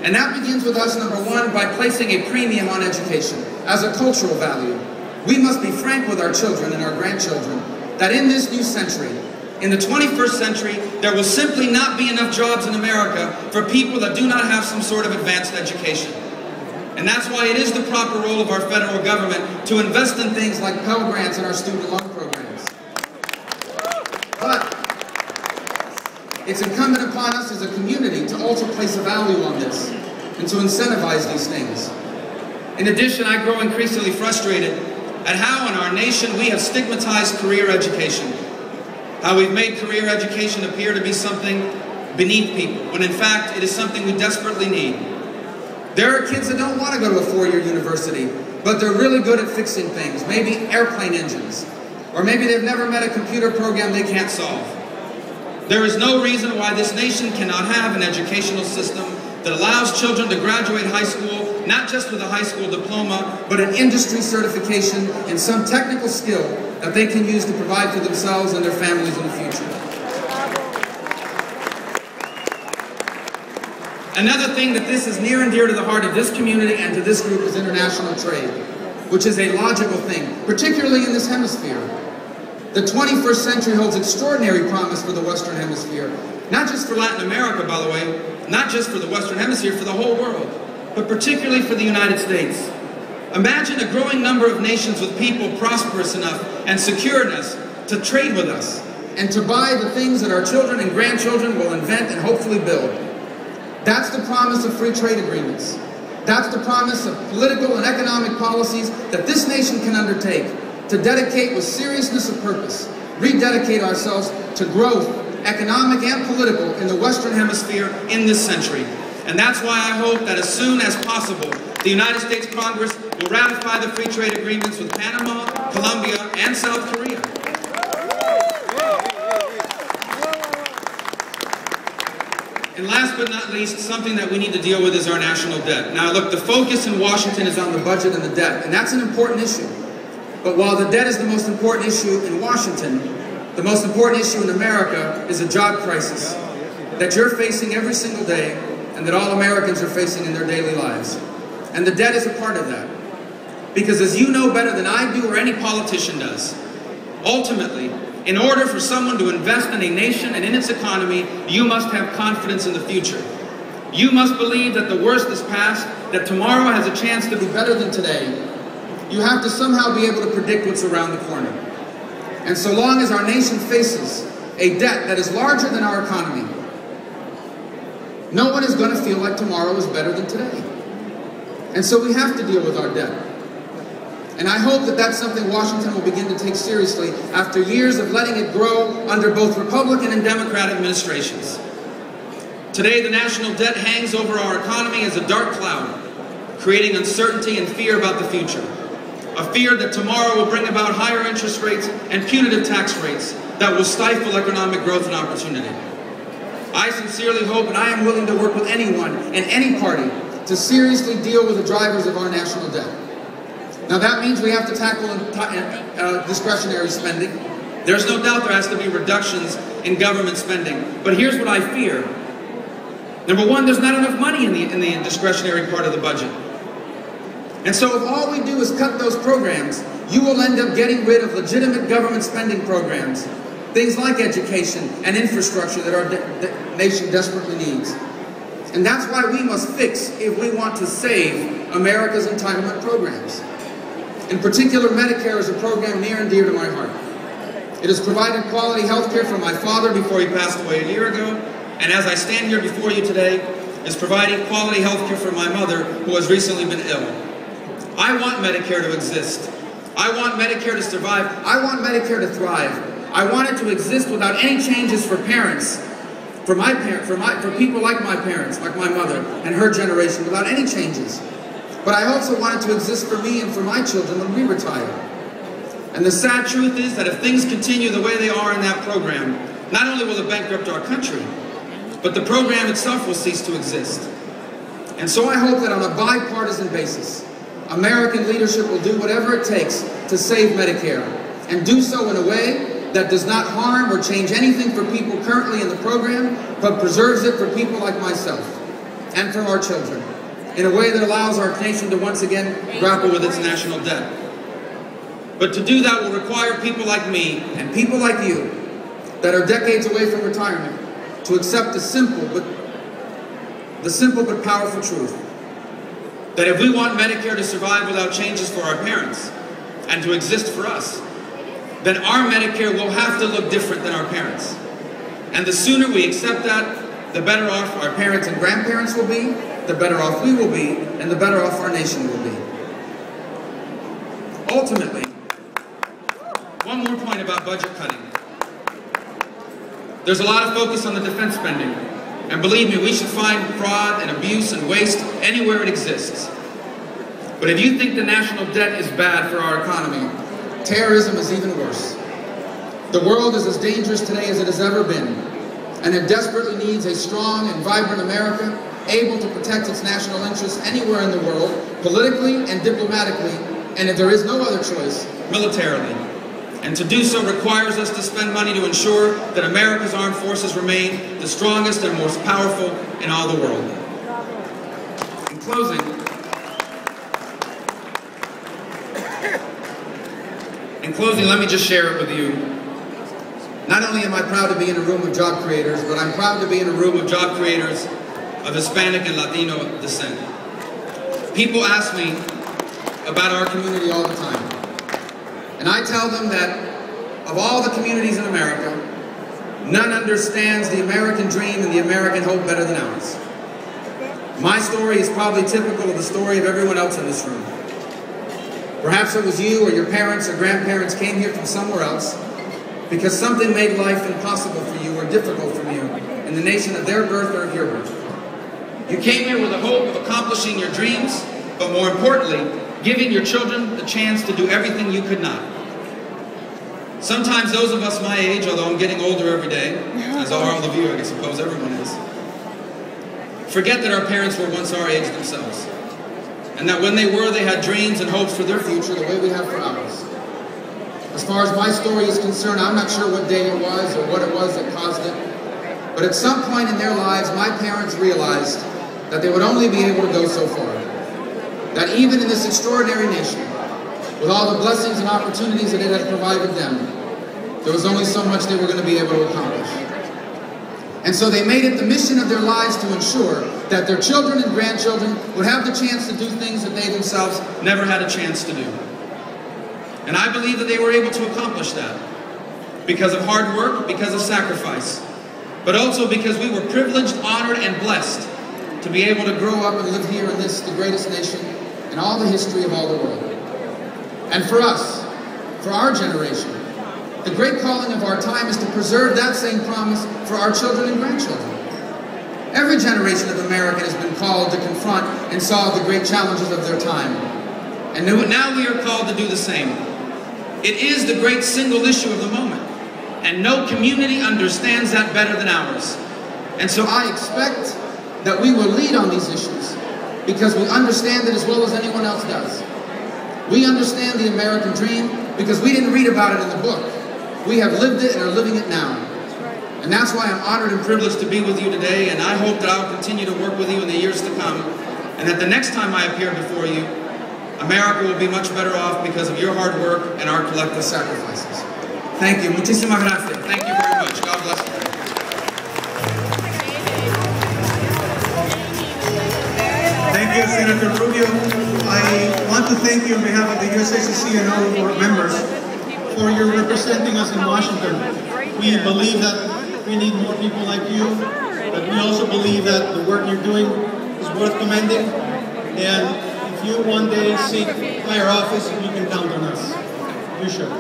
And that begins with us, number one, by placing a premium on education as a cultural value. We must be frank with our children and our grandchildren that in this new century, in the 21st century, there will simply not be enough jobs in America for people that do not have some sort of advanced education. And that's why it is the proper role of our federal government to invest in things like Pell Grants and our student loan programs. But it's incumbent upon us as a community to also place a value on this and to incentivize these things. In addition, I grow increasingly frustrated at how in our nation we have stigmatized career education. How we've made career education appear to be something beneath people, when in fact it is something we desperately need. There are kids that don't want to go to a four-year university, but they're really good at fixing things, maybe airplane engines, or maybe they've never met a computer program they can't solve. There is no reason why this nation cannot have an educational system that allows children to graduate high school, not just with a high school diploma, but an industry certification in some technical skill that they can use to provide for themselves and their families in the future. Another thing that this is near and dear to the heart of this community and to this group is international trade, which is a logical thing, particularly in this hemisphere. The 21st century holds extraordinary promise for the Western Hemisphere, not just for Latin America, by the way, not just for the Western Hemisphere, for the whole world, but particularly for the United States. Imagine a growing number of nations with people prosperous enough and secure enough to trade with us and to buy the things that our children and grandchildren will invent and hopefully build. That's the promise of free trade agreements. That's the promise of political and economic policies that this nation can undertake to dedicate with seriousness of purpose, rededicate ourselves to growth, economic and political, in the Western Hemisphere in this century. And that's why I hope that as soon as possible, the United States Congress will ratify the free trade agreements with Panama, Colombia, and South Korea. And last but not least, something that we need to deal with is our national debt. Now look, the focus in Washington is on the budget and the debt, and that's an important issue. But while the debt is the most important issue in Washington, the most important issue in America is a job crisis that you're facing every single day and that all Americans are facing in their daily lives. And the debt is a part of that. Because as you know better than I do or any politician does, ultimately, in order for someone to invest in a nation and in its economy, you must have confidence in the future. You must believe that the worst is past, that tomorrow has a chance to be better than today. You have to somehow be able to predict what's around the corner. And so long as our nation faces a debt that is larger than our economy, no one is going to feel like tomorrow is better than today. And so we have to deal with our debt. And I hope that that's something Washington will begin to take seriously after years of letting it grow under both Republican and Democrat administrations. Today, the national debt hangs over our economy as a dark cloud, creating uncertainty and fear about the future. A fear that tomorrow will bring about higher interest rates and punitive tax rates that will stifle economic growth and opportunity. I sincerely hope, and I am willing to work with anyone and any party to seriously deal with the drivers of our national debt. Now that means we have to tackle discretionary spending. There's no doubt there has to be reductions in government spending. But here's what I fear. Number one, there's not enough money in the discretionary part of the budget. And so if all we do is cut those programs, you will end up getting rid of legitimate government spending programs, things like education and infrastructure that our nation desperately needs. And that's why we must fix if we want to save America's entitlement programs. In particular, Medicare is a program near and dear to my heart. It has provided quality health care for my father before he passed away a year ago, and as I stand here before you today, is providing quality health care for my mother who has recently been ill. I want Medicare to exist. I want Medicare to survive. I want Medicare to thrive. I want it to exist without any changes for parents, for people like my parents, like my mother and her generation, without any changes. But I also want it to exist for me and for my children when we retire. And the sad truth is that if things continue the way they are in that program, not only will it bankrupt our country, but the program itself will cease to exist. And so I hope that on a bipartisan basis, American leadership will do whatever it takes to save Medicare, and do so in a way that does not harm or change anything for people currently in the program, but preserves it for people like myself. and for our children, in a way that allows our nation to once again grapple with its national debt. But to do that will require people like me and people like you that are decades away from retirement to accept the simple but powerful truth that if we want Medicare to survive without changes for our parents and to exist for us, then our Medicare will have to look different than our parents. And the sooner we accept that, the better off our parents and grandparents will be, the better off we will be, and the better off our nation will be. Ultimately, one more point about budget cutting. There's a lot of focus on the defense spending. And believe me, we should find fraud and abuse and waste anywhere it exists. But if you think the national debt is bad for our economy, terrorism is even worse. The world is as dangerous today as it has ever been, and it desperately needs a strong and vibrant America able to protect its national interests anywhere in the world, politically and diplomatically, and if there is no other choice, militarily. And to do so requires us to spend money to ensure that America's armed forces remain the strongest and most powerful in all the world. In closing, let me just share it with you. Not only am I proud to be in a room of job creators, but I'm proud to be in a room of job creators of Hispanic and Latino descent. People ask me about our community all the time. And I tell them that of all the communities in America, none understands the American dream and the American hope better than ours. My story is probably typical of the story of everyone else in this room. Perhaps it was you or your parents or grandparents came here from somewhere else because something made life impossible for you or difficult for you in the nation of their birth or of your birth. You came here with the hope of accomplishing your dreams, but more importantly, giving your children the chance to do everything you could not. Sometimes those of us my age, although I'm getting older every day, as are all of you, I suppose everyone is, forget that our parents were once our age themselves. And that when they were, they had dreams and hopes for their future the way we have for ours. As far as my story is concerned, I'm not sure what day it was or what it was that caused it. But at some point in their lives, my parents realized that they would only be able to go so far. That even in this extraordinary nation, with all the blessings and opportunities that it had provided them, there was only so much they were going to be able to accomplish. And so they made it the mission of their lives to ensure that their children and grandchildren would have the chance to do things that they themselves never had a chance to do. And I believe that they were able to accomplish that because of hard work, because of sacrifice, but also because we were privileged, honored, and blessed to be able to grow up and live here in this, the greatest nation in all the history of all the world. And for us, for our generation, the great calling of our time is to preserve that same promise for our children and grandchildren. Every generation of American has been called to confront and solve the great challenges of their time. And now we are called to do the same. It is the great single issue of the moment. And no community understands that better than ours. And so I expect that we will lead on these issues because we understand it as well as anyone else does. We understand the American dream because we didn't read about it in the book. We have lived it and are living it now. And that's why I'm honored and privileged to be with you today, and I hope that I'll continue to work with you in the years to come, and that the next time I appear before you, America will be much better off because of your hard work and our collective sacrifices. Thank you. Muchísimas gracias. Thank you very much. God bless you. Thank you, Senator Rubio. I want to thank you on behalf of the USACC and all board members for your representing us in Washington. We believe that we need more people like you, but we also believe that the work you're doing is worth commending. And if you one day seek higher office, you can count on us. You should.